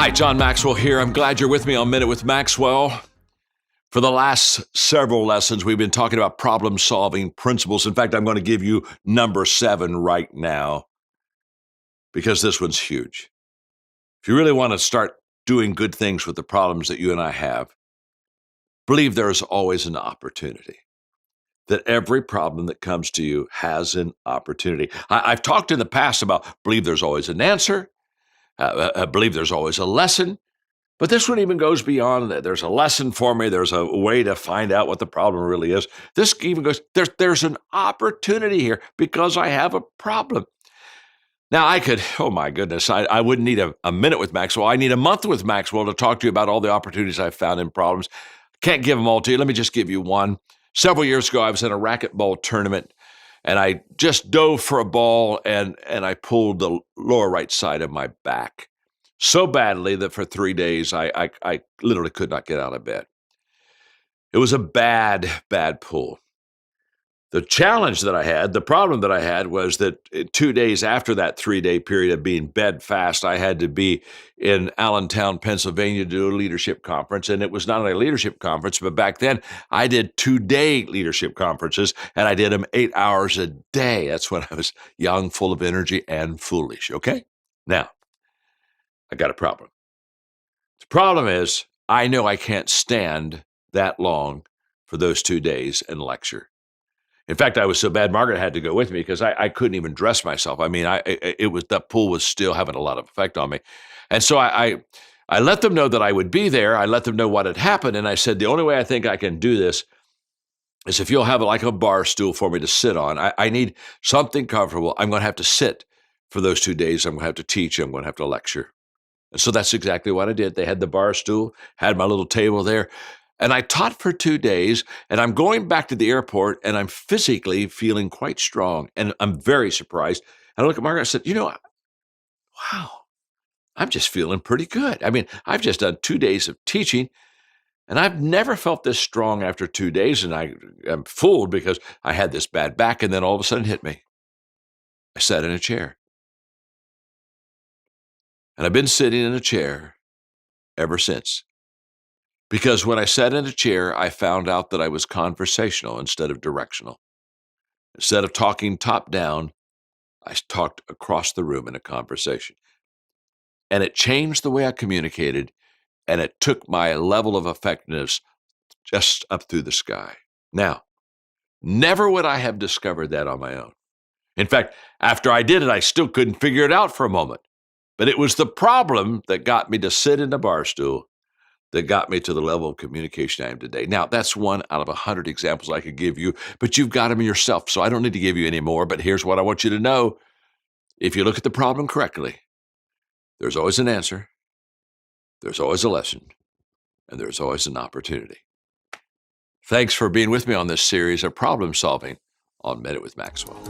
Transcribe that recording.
Hi, John Maxwell here. I'm glad you're with me on Minute with Maxwell. For the last several lessons, we've been talking about problem-solving principles. In fact, I'm going to give you number 7 right now because this one's huge. If you really want to start doing good things with the problems that you and I have, believe there's always an opportunity. That every problem that comes to you has an opportunity. I've talked in the past about believe there's always an answer. I believe there's always a lesson, but this one even goes beyond that. There's a lesson for me. There's a way to find out what the problem really is. This even goes, there's an opportunity here because I have a problem. Now I could, oh my goodness, I wouldn't need a minute with Maxwell. I need a month with Maxwell to talk to you about all the opportunities I've found in problems. Can't give them all to you. Let me just give you one. Several years ago, I was in a racquetball tournament, and I just dove for a ball, and I pulled the lower right side of my back so badly that for 3 days, I literally could not get out of bed. It was a bad, bad pull. The challenge that I had, the problem that I had was that 2 days after that 3-day period of being bedfast, I had to be in Allentown, Pennsylvania to do a leadership conference. And it was not only a leadership conference, but back then I did 2-day leadership conferences and I did them 8 hours a day. That's when I was young, full of energy and foolish. Okay. Now I got a problem. The problem is I know I can't stand that long for those 2 days and lecture. In fact, I was so bad, Margaret had to go with me because I couldn't even dress myself. I mean, that pool was still having a lot of effect on me. And so I let them know that I would be there. I let them know what had happened. And I said, the only way I think I can do this is if you'll have like a bar stool for me to sit on. I need something comfortable. I'm going to have to sit for those 2 days. I'm going to have to teach. I'm going to have to lecture. And so that's exactly what I did. They had the bar stool, had my little table there. And I taught for 2 days, and I'm going back to the airport, and I'm physically feeling quite strong, and I'm very surprised. And I look at Margaret, I said, wow, I'm just feeling pretty good. I mean, I've just done 2 days of teaching, and I've never felt this strong after 2 days, and I'm fooled because I had this bad back, and then all of a sudden it hit me. I sat in a chair. And I've been sitting in a chair ever since. Because when I sat in a chair, I found out that I was conversational instead of directional. Instead of talking top down, I talked across the room in a conversation. And it changed the way I communicated, and it took my level of effectiveness just up through the sky. Now, never would I have discovered that on my own. In fact, after I did it, I still couldn't figure it out for a moment. But it was the problem that got me to sit in a bar stool that got me to the level of communication I am today. Now, that's one out of 100 examples I could give you, but you've got them yourself, so I don't need to give you any more. But here's what I want you to know. If you look at the problem correctly, there's always an answer, there's always a lesson, and there's always an opportunity. Thanks for being with me on this series of problem solving on Minute with Maxwell.